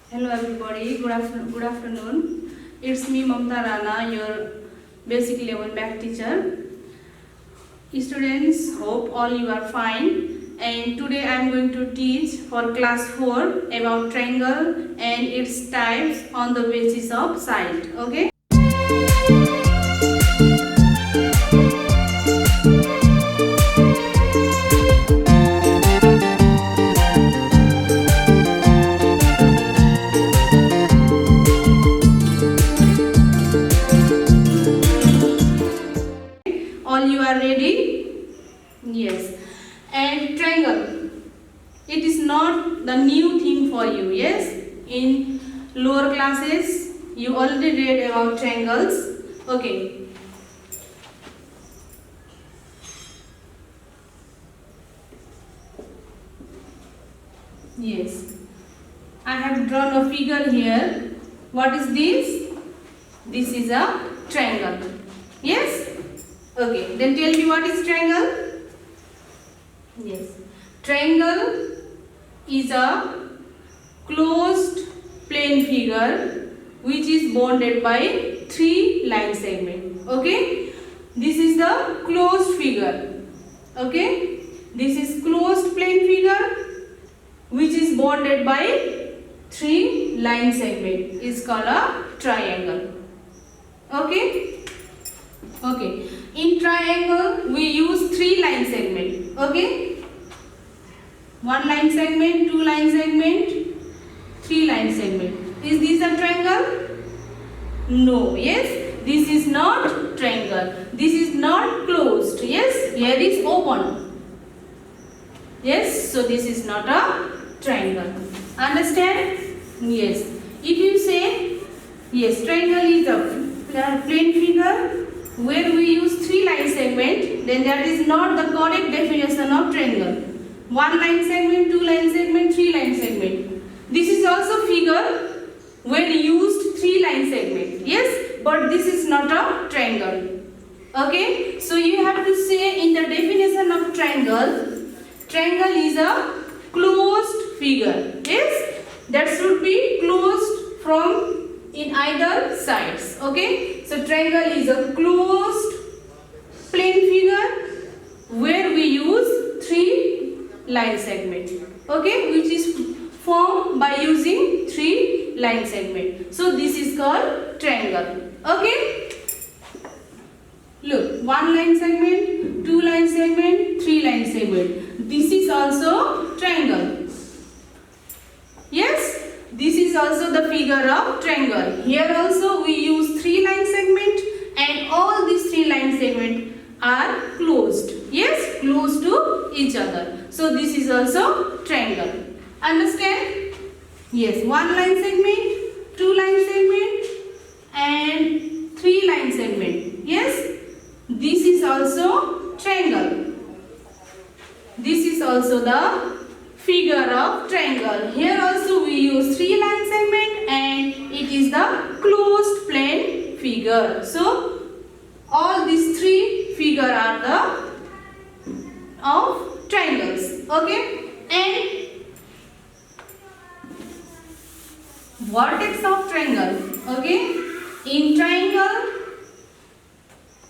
Hello everybody, good afternoon. It's me Mamta Rana, your basic level math teacher. Students, hope all you are fine. And today I am going to teach for class 4 about triangle and its types on the basis of side. Okay? All you are ready? Yes. And triangle. It is not the new thing for you. Yes. In lower classes, you already read about triangles. Okay. Yes. I have drawn a figure here. What is this? This is a triangle. Yes? Okay, then tell me what is triangle? Yes. Triangle is a closed plane figure which is bounded by 3 line segments. Okay? This is the closed figure. Okay? This is closed plane figure which is bounded by 3 line segment is called a triangle. Okay? Okay. In triangle, we use 3 line segment. Okay? 1 line segment, 2 line segment, 3 line segment. Is this a triangle? No. Yes? This is not triangle. This is not closed. Yes? Here is open. Yes? So this is not a triangle. Understand? Yes. If you say, yes, triangle is a plane figure where we use 3 line segment, then that is not the correct definition of triangle. 1 line segment, 2 line segment, 3 line segment. This is also figure where used 3 line segment. Yes, but this is not a triangle. Okay, so you have to say in the definition of triangle, triangle is a closed figure. Yes, that should be closed from in either sides. Okay, so triangle is a closed plane figure where we use 3 line segment. Okay, which is formed by using 3 line segment. So this is called triangle. Okay, look, 1 line segment, 2 line segment, 3 line segment. This is also triangle. Yes, this is also the figure of triangle. Here also we use 3 line segment and all these 3 line segment are closed. Yes, close to each other. So this is also triangle. Understand? Yes, 1 line segment, 2 line segment and 3 line segment. Yes, this is also triangle. This is also the figure of triangle. Here also we use 3 line segment and it is the closed plane figure. So all these 3 figure are the of triangles. Okay, and vertex of triangle. Okay, in triangle,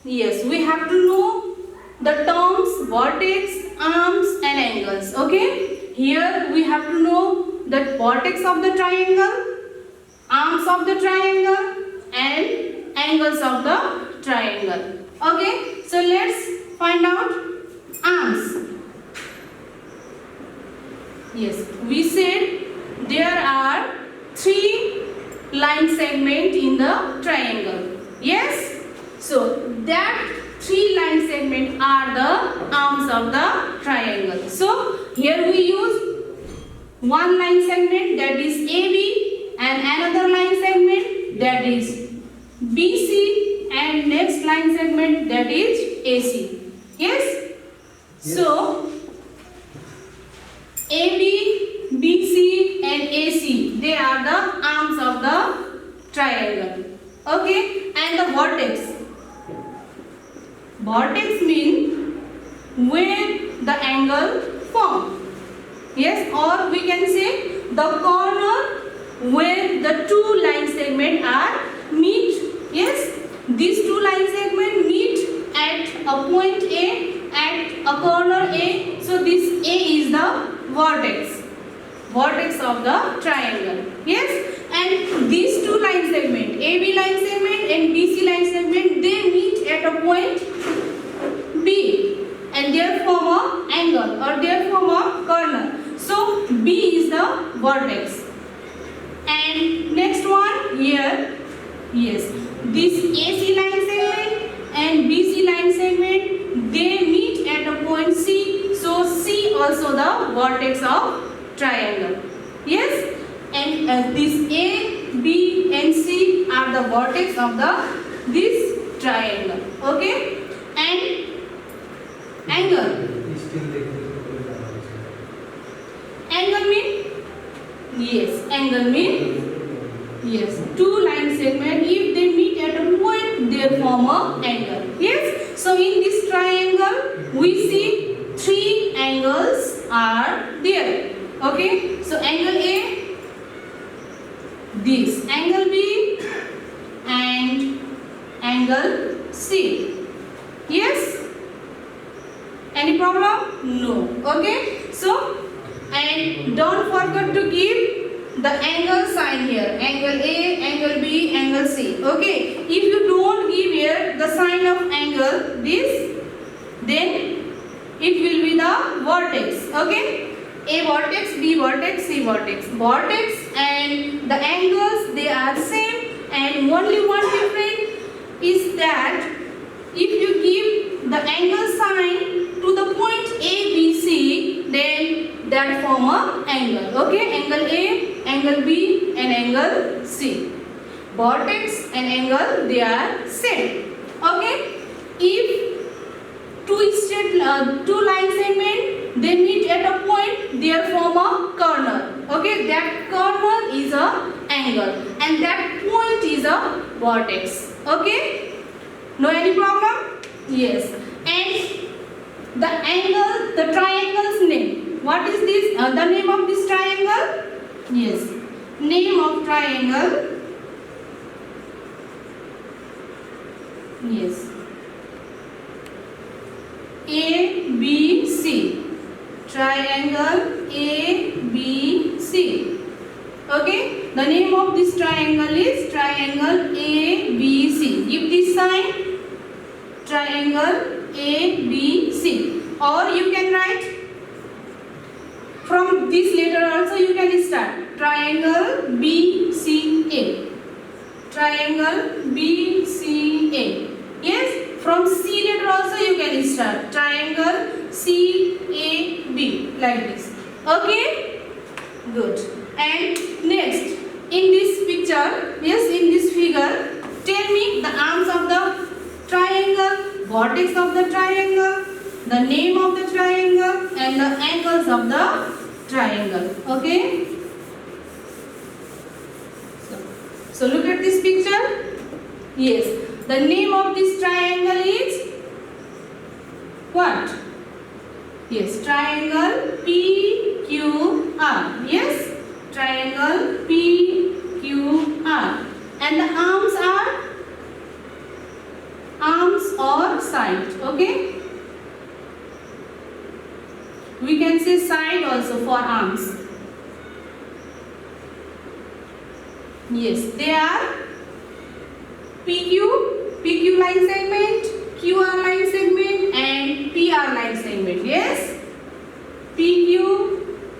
yes, we have to know the terms vertex, arms and angles. Okay, here we have to know the vertex of the triangle, arms of the triangle and angles of the triangle. Okay, so let's find out arms. Yes, we said there are 3 line segment in the triangle. Yes, so that 3 line segment are the arms of the triangle. So here we use 1 line segment, that is AB, and another line segment, that is BC, and next line segment, that is AC. Yes? So AB, BC and AC, they are the arms of the triangle. Okay, and the vertex. Vertex means where the angle forms. Yes, or we can say the corner when the two line segment are meet. Yes, these two line segment meet at a point A, at a corner A. So this A is the vertex of the triangle. Yes, and these two line segment, AB line segment and BC line segment, they meet at a point B and they form a angle or they form a corner. So B is the vertex. And next one here, yes, this AC line segment and BC line segment, they meet at a point C. So C also the vertex of triangle. Yes, and this A, B and C are the vertex of this triangle. Okay, and angle mean, yes, angle mean, yes, two line segment, if they meet at a point, they form a angle. Yes, so in this triangle we see three angles are there. Okay, so angle A, this angle B and angle C. Yes, any problem? No. Okay, so and don't forget to give the angle sign here, angle A, angle B, angle C. Okay, if you don't give here the sign of angle this, then it will be the vertex. Okay, A vertex, B vertex, C vertex. Vertex and the angles, they are same, and only one difference is that if you give the angle sign to the point A, B, C, then that form a angle. Okay, angle A, angle B and angle C. Vertex and angle, they are same. Okay, if two line segment, they meet at a point, they form a corner. Okay, that corner is a angle and that point is a vertex. Okay, no any problem? Yes, and the angle, the triangle's name. What is this? The name of this triangle? Yes, name of triangle. Yes, ABC. Triangle ABC. Okay, the name of this triangle is triangle ABC. Give this sign, triangle ABC, or you can write from this letter also. You can start triangle BCA. Triangle BCA. Yes, from C letter also you can start triangle CAB, like this. Okay, good. And next, in this picture, yes, in this figure, tell me the arms of the triangle, vertex of the triangle, the name of the triangle and the angles of the triangle. Okay, so look at this picture. Yes, the name of this triangle is what? Yes, triangle PQR. Yes, triangle PQR. And the arms are arms or side. Okay, we can say side also for arms. Yes, they are PQ line segment, QR line segment and PR line segment. Yes, PQ,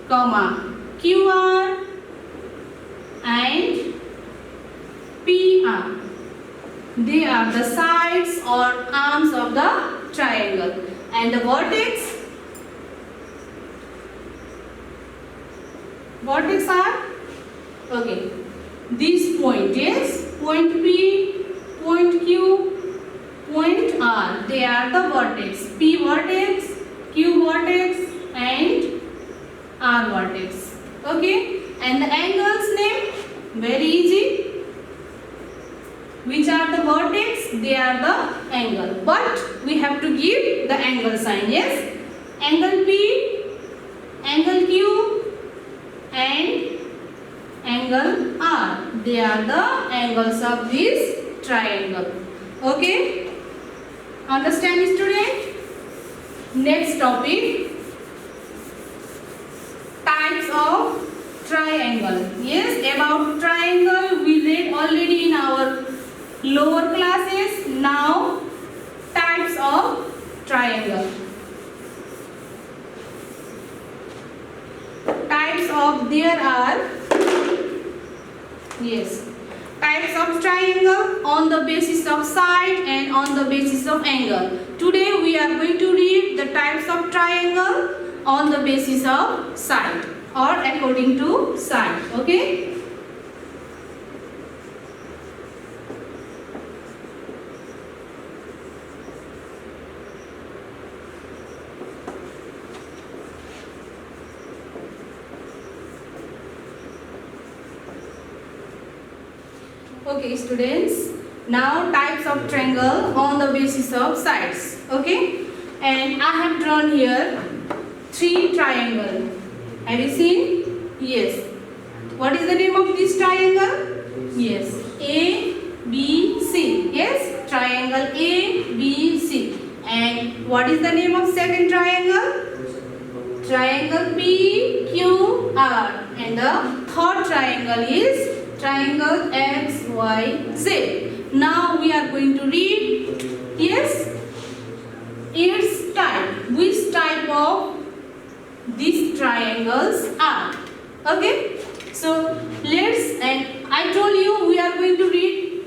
comma, QR and PR. They are the sides or arms of the triangle. And the vertex are, okay, this point, yes, point P, point Q, point R, they are the vertex. P vertex, Q vertex and R vertex. Okay, and the angles name, very easy. Which are the vertex? They are the angle. But we have to give the angle sign. Yes, angle P, angle Q and angle angle are. They are the angles of this triangle. Okay? Understand, student? Next topic, types of triangle. Yes, about triangle we read already in our lower classes. Now, types of triangle. Types of there are, yes, types of triangle on the basis of side and on the basis of angle. Today we are going to read the types of triangle on the basis of side or according to side. Okay? Okay, students, now types of triangle on the basis of sides. Okay, and I have drawn here 3 triangle. Have you seen? Yes. What is the name of this triangle? Yes, A, B, C. Yes, triangle A, B, C. And what is the name of second triangle? Triangle P, Q, R. And the third triangle is triangle X, Y, Z. Now we are going to read, yes, its type. Which type of these triangles are. Okay? So let's, and I told you we are going to read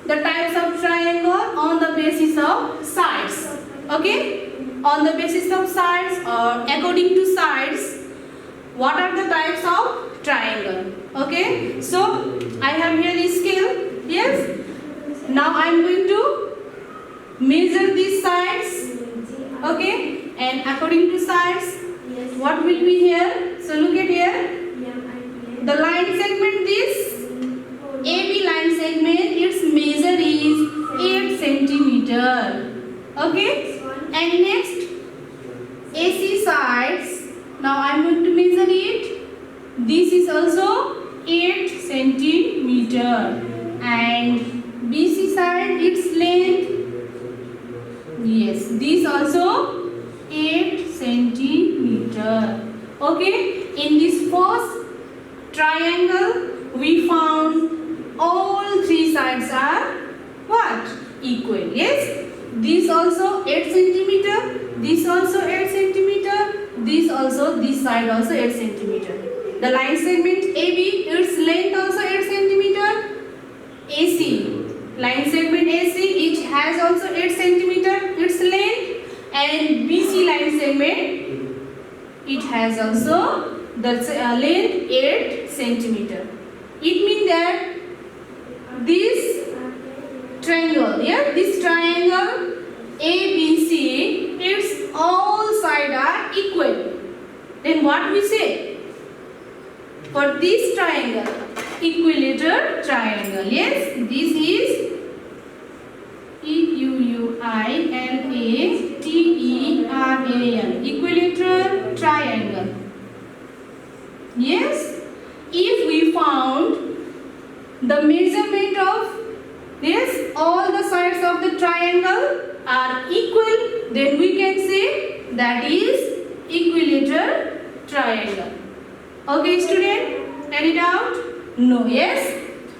the types of triangle on the basis of sides. Okay? On the basis of sides or according to sides, what are the types of triangle? Okay, so I have here a scale. Yes, now I am going to measure these sides. Okay, and according to sides, what will be here? So look at here, the line segment, this AB line segment, its measure is 8 centimeter. Okay, and next AC sides, now I am going to measure it. This is also 8 centimeter, and BC side, its length, yes, this also 8 centimeter. Okay, in this first triangle we found all 3 sides are what? Equal. Yes, this also 8 centimeter, this also 8 centimeter, this side also 8 centimeter. The line segment AB, its length also 8 centimeter. AC, line segment AC, it has also 8 centimeter, its length. And BC line segment, it has also the length 8 centimeter. It means that this triangle, yeah, this triangle ABC, its all sides are equal. Then what we say? For this triangle, equilateral triangle. Yes, this is EQUILATERAL, equilateral triangle. Yes, if we found the measurement of this, all the sides of the triangle are equal, then we can say that is equilateral triangle. Okay, student, any doubt? No, yes?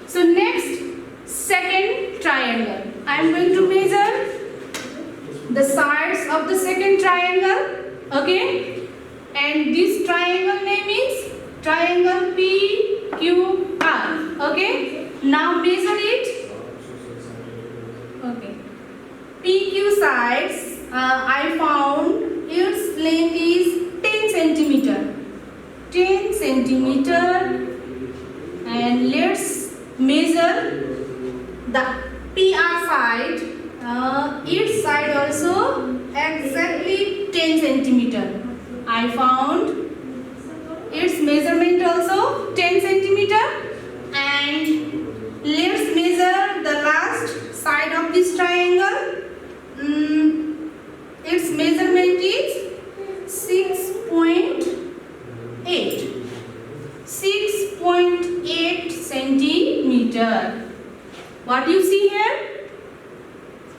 So next, second triangle. I am going to measure the sides of the second triangle. Okay, and this triangle name is triangle PQR. Okay, now measure it. Okay, PQ sides, I found its length is 10 centimeter. 10 centimeter, and let's measure the PR side. Its side also exactly 10 centimeter. I found its measurement also 10 centimeter, and let's measure the last side of this triangle. Its measurement is 6.8 6.8 meter. What you see here?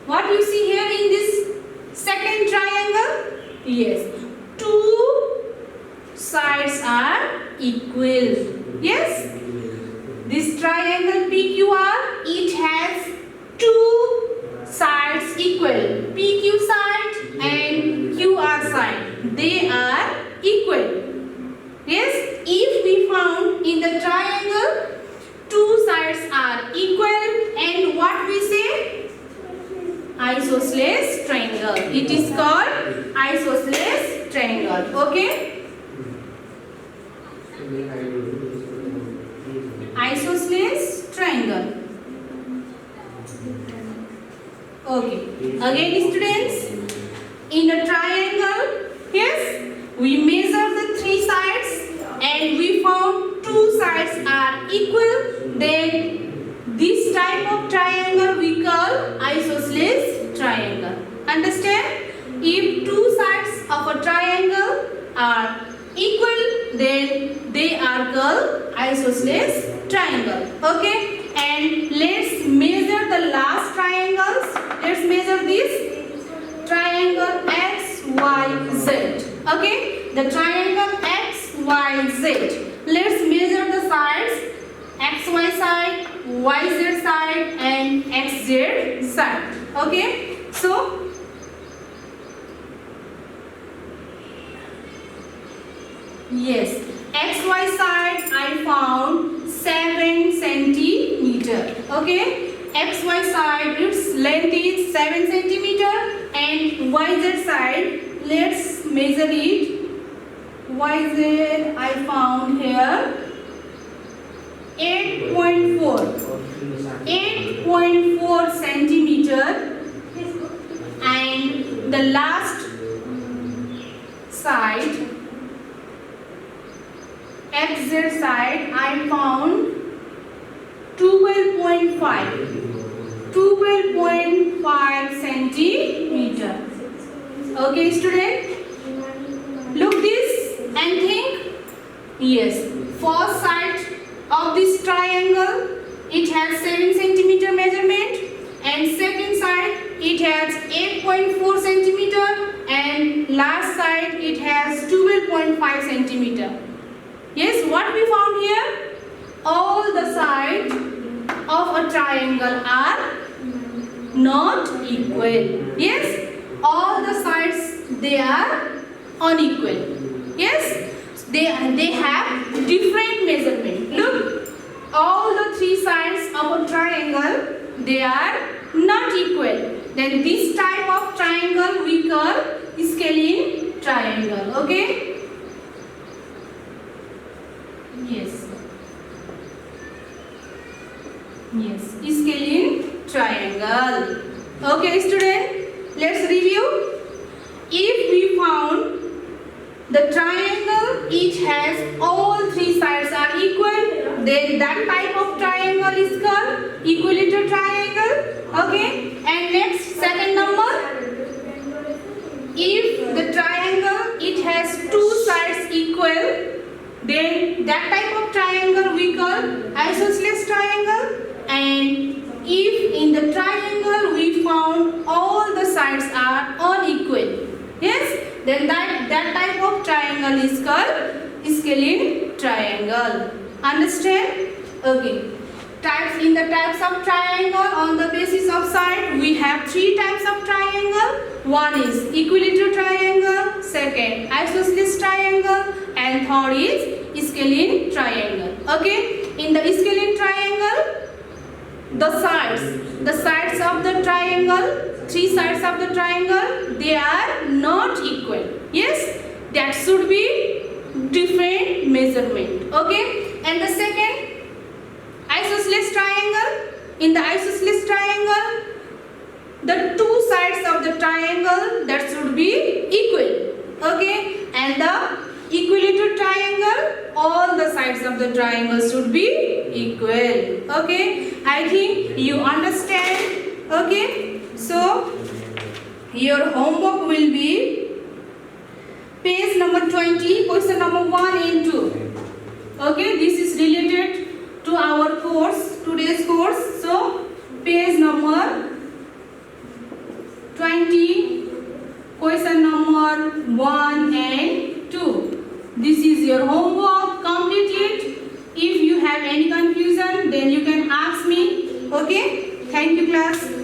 What you see here in this second triangle? Yes, two sides are equal. Yes, this triangle PQR, it has two sides equal. PQ side and QR side, they are equal. Yes, if we found in the triangle two sides are equal, and what we say? Isosceles triangle. It is called isosceles triangle. Okay? Isosceles triangle. Okay. Again, students, in a triangle, yes, we measure the three sides and we found two sides are equal. Then this type of triangle we call isosceles triangle. Understand? If two sides of a triangle are equal, then they are called isosceles triangle. Okay? And let's measure the last triangles. Let's measure this triangle XYZ. Okay? The triangle XYZ. Let's measure the sides XY side, YZ side and XZ side. Okay? So, yes, XY side I found 7 centimeter. Okay? XY side, its length is 7 centimeter, and YZ side, let's measure it. YZ I found here 8.4 centimeter, and the last side XZ side I found 12.5 centimeter. Okay, student, look this and think. Yes, first side of this triangle, it has 7 centimeter measurement, and second side it has 8.4 centimeter, and last side it has 12.5 centimeter. Yes, what we found here? All the sides of a triangle are not equal. Yes, all the sides, they are unequal. Yes, they have different measurement. Look, all the three sides of a triangle, they are not equal. Then this type of triangle we call scalene triangle. Okay? Yes. Yes, scalene triangle. Okay, student, let's review. If we found the triangle, each has all three sides are equal, then that type of triangle is called equilateral triangle. Okay? And next, second number, if the triangle, it has two sides equal, then that type of triangle we call isosceles triangle. And if in the triangle we found all the sides are unequal, yes, then that type of triangle is called scalene triangle. Understand? Okay. In the types of triangle, on the basis of side, we have three types of triangle. One is equilateral triangle, second isosceles triangle, and third is scalene triangle. Okay? In the scalene triangle, the sides of the triangle, three sides of the triangle, they are not equal. Yes, that should be different measurement. Okay? And the second, isosceles triangle. In the isosceles triangle, the two sides of the triangle, that should be equal. Okay? And the equilateral triangle, all the sides of the triangle should be equal. Okay? I think you understand. Okay? So, your homework will be page number 20, question number 1 and 2. Okay? This is related to our course, today's course. So page number 20, question number 1 and 2. This is your homework. Complete it. If you have any confusion, then you can ask me. Okay? Thank you, class.